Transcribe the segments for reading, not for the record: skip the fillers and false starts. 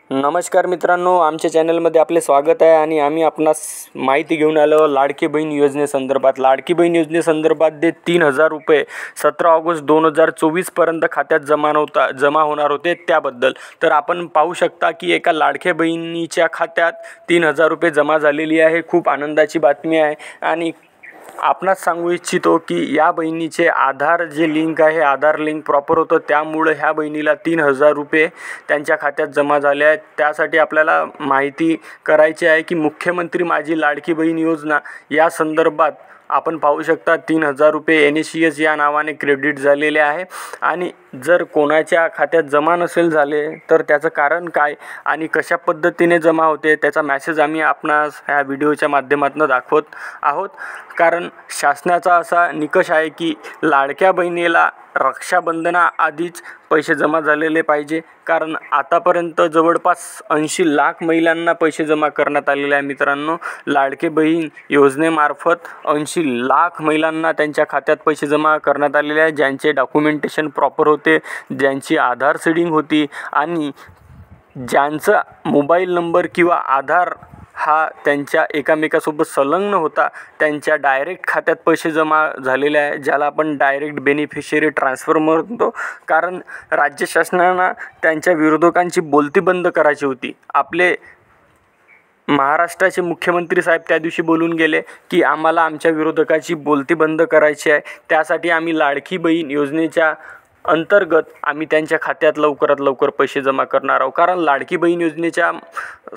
नमस्कार मित्रांनो, आमच्या चॅनलमध्ये आपले स्वागत आहे आणि आम्ही आपणास माहिती घेऊन आलो लाडकी बहीण योजनेसंदर्भात। लाडकी बहीण योजनेसंदर्भात जे 3,000 रुपये 17 ऑगस्ट 2024 पर्यंत खात्यात जमा होणार होते त्याबद्दल। तर आपण पाहू शकता की एका लाडक्या बहिणीच्या खात्यात 3,000 रुपये जमा झालेली आहे। खूप आनंदाची बातमी आहे आणि आपणास सांगू इच्छितो की या बहिणीचे आधार जे लिंक आहे, आधार लिंक प्रॉपर होतं, त्यामुळे ह्या बहिणीला 3,000 रुपये त्यांच्या खात्यात जमा झाले आहेत। त्यासाठी आपल्याला माहिती करायची आहे की मुख्यमंत्री माझी लाडकी बहीण योजना या संदर्भात आपण पाहू शकता 3,000 रुपये NSCS या नावाने क्रेडिट झालेले आहे। आणि जर कोणाच्या खात्यात जमा नसेल झाले तर त्याचं कारण काय आणि कशा पद्धतीने जमा होते त्याचा मेसेज आम्ही आपणास ह्या व्हिडिओच्या माध्यमातून दाखवत आहोत। कारण शासनाचा असा निकष आहे की लाडक्या बहिणीला रक्षाबंधनाआधीच पैसे जमा झालेले पाहिजे। कारण आतापर्यंत जवळपास 80 लाख महिलांना पैसे जमा करण्यात आलेले आहे। मित्रांनो, लाडकी बहीण योजनेमार्फत 80 लाख महिलांना त्यांच्या खात्यात पैसे जमा करण्यात आलेले आहे, ज्यांचे डॉक्युमेंटेशन प्रॉपर होते, ज्यांची आधार सीडिंग होती आणि ज्यांचा मोबाईल नंबर किंवा आधार हा त्यांच्या एकामेकासोबत संलग्न होता, त्यांच्या डायरेक्ट खात्यात पैसे जमा झालेले आहे, ज्याला आपण डायरेक्ट बेनिफिशियरी ट्रान्सफर म्हणतो। कारण राज्य शासनाने त्यांच्या विरोधकांची बोलती बंद करायची होती। आपले महाराष्ट्राचे मुख्यमंत्री साहेब त्या दिवशी बोलून गेले की आम्हाला आमच्या विरोधकाची बोलती बंद करायची आहे, त्यासाठी आम्ही लाडकी बहीण योजनेच्या अंतर्गत आम्ही त्यांच्या खात्यात लवकरात लवकर पैसे जमा करणार आहोत। कारण लाडकी बहीण योजनेच्या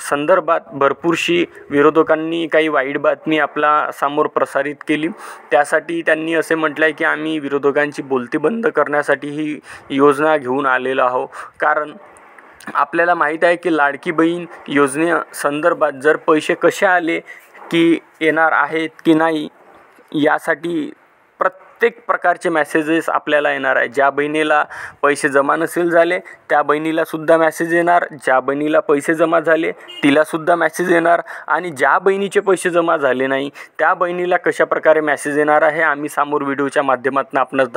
संदर्भात भरपूरशी विरोधकांनी काही वाईट बातमी आपला समोर प्रसारित केली, त्यासाठी त्यांनी असे म्हटले आहे की आम्ही विरोधकांची बोलती बंद करण्यासाठी ही योजना घेऊन आलेलो आहोत। कारण आपल्याला माहीत आहे की लाडकी बहीण योजनेसंदर्भात जर पैसे कसे आले की येणार आहेत की नाही यासाठी प्रत्येक प्रकारचे मेसेजेस आपल्याला येणार आहे। ज्या बहिणीला पैसे जमा नसेल झाले त्या बहिणीला सुद्धा मेसेज येणार, ज्या बहिणीला पैसे जमा झाले तिला सुद्धा मेसेज येणार आणि ज्या बहिणीचे पैसे जमा झाले नाही त्या बहिणीला कशा प्रकारे मेसेज येणार आहे आम्ही समोर व्हिडिओच्या माध्यमातून आपणास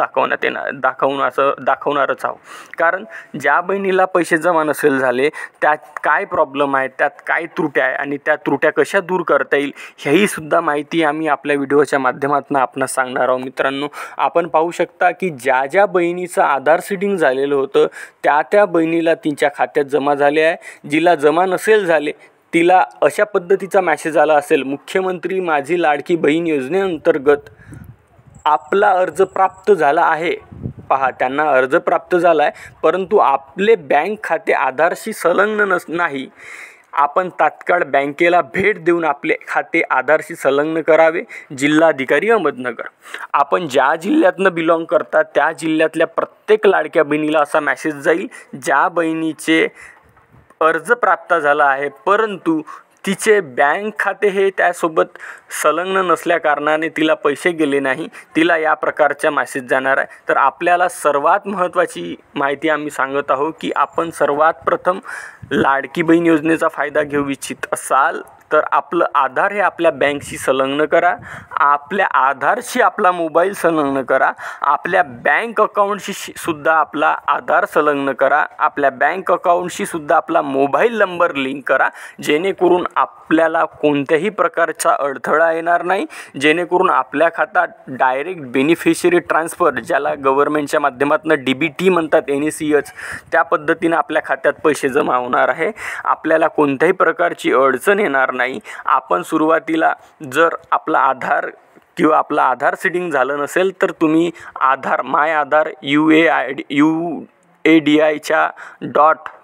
दाखवणारच आहोत। कारण ज्या बहिणीला पैसे जमा नसेल झाले त्यात काय प्रॉब्लेम आहे, त्यात काय त्रुट्या आहे आणि त्या त्रुट्या कशा दूर करता येईल ह्याही सुद्धा माहिती आम्ही आपल्या व्हिडिओच्या माध्यमातून आपणास सांगणार आहोत। मित्रांनो, आपण पाहू शकता की ज्या बहिणीचं आधार सीडिंग झालेलं होतं त्या बहिणीला तिच्या खात्यात जमा झाले आहे। जिला जमा नसेल झाले तिला अशा पद्धतीचा मेसेज आला असेल, मुख्यमंत्री माझी लाडकी बहीण योजनेअंतर्गत आपला अर्ज प्राप्त झाला आहे। पहा, त्यांना अर्ज प्राप्त झाला आहे परंतु आपले बँक खाते आधारशी संलग्न नाही। आपण तात्काळ बँकेला भेट देऊन आपले खाते आधारशी संलग्न करावे। जिल्हाधिकारी अहमदनगर, आपण ज्या जिल्ह्यातनं बिलॉंग करता त्या जिल्ह्यातल्या प्रत्येक लाडक्या बहिणीला असा मेसेज जाईल ज्या बहिणीचे अर्ज प्राप्त झाला आहे परंतु तिचे बँक खाते हे त्यासोबत संलग्न नसल्या कारणाने तिला पैसे गेले नाही, तिला या प्रकारचा मेसेज जाणार आहे। तर आपल्याला सर्वात महत्त्वाची माहिती आम्ही सांगत आहोत की आपण सर्वात प्रथम लाडकी बहीण योजनेचा फायदा घेऊ इच्छित असाल तर आपलं आधार हे आपल्या बँकशी संलग्न करा, आपल्या आधारशी आपला मोबाईल संलग्न करा, आपल्या बँक अकाउंटशी सुद्धा आपला आधार संलग्न करा, आपल्या बँक अकाउंटशी सुद्धा आपला मोबाईल नंबर लिंक करा, जेणेकरून आपल्याला कोणत्याही प्रकारचा अडथळा येणार नाही, जेणेकरून आपल्या खात्यात डायरेक्ट बेनिफिशियरी ट्रान्सफर ज्याला गव्हर्नमेंटच्या माध्यमातून DBT म्हणतात NSCS, त्या पद्धतीने आपल्या खात्यात पैसे जमा होणार आहे। आपल्याला कोणत्याही प्रकारची अडचण येणार नाही। आपण सुरुवातीला जर आपला आधार किंवा आपला आधार सीडिंग झालं नसेल तर तुम्ही आधार माय आधार UADIच्या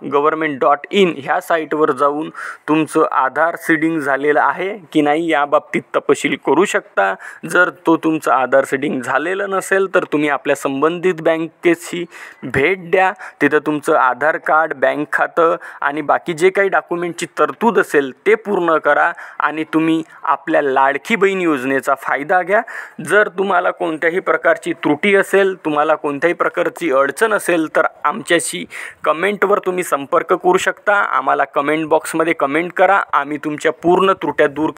.government.in ह्या साईटवर जाऊन तुमचं आधार सीडिंग झालेलं आहे की नाही याबाबतीत तपशील करू शकता। जर तो तुमचं आधार सीडिंग झालेलं नसेल तर तुम्ही आपल्या संबंधित बँकेची भेट द्या, तिथं तुमचं आधार कार्ड, बँक खातं आणि बाकी जे काही डॉक्युमेंटची तरतूद असेल ते पूर्ण करा आणि तुम्ही आपल्या लाडकी बहीण योजनेचा फायदा घ्या। जर तुम्हाला कोणत्याही प्रकारची त्रुटी असेल, तुम्हाला कोणत्याही प्रकारची अडचण असेल तर आमच्याशी कमेंटवर तुम्ही संपर्क करू शकता। आम्हाला कमेंट बॉक्समध्ये कमेंट करा, आम्ही तुमच्या पूर्ण त्रुट्या दूर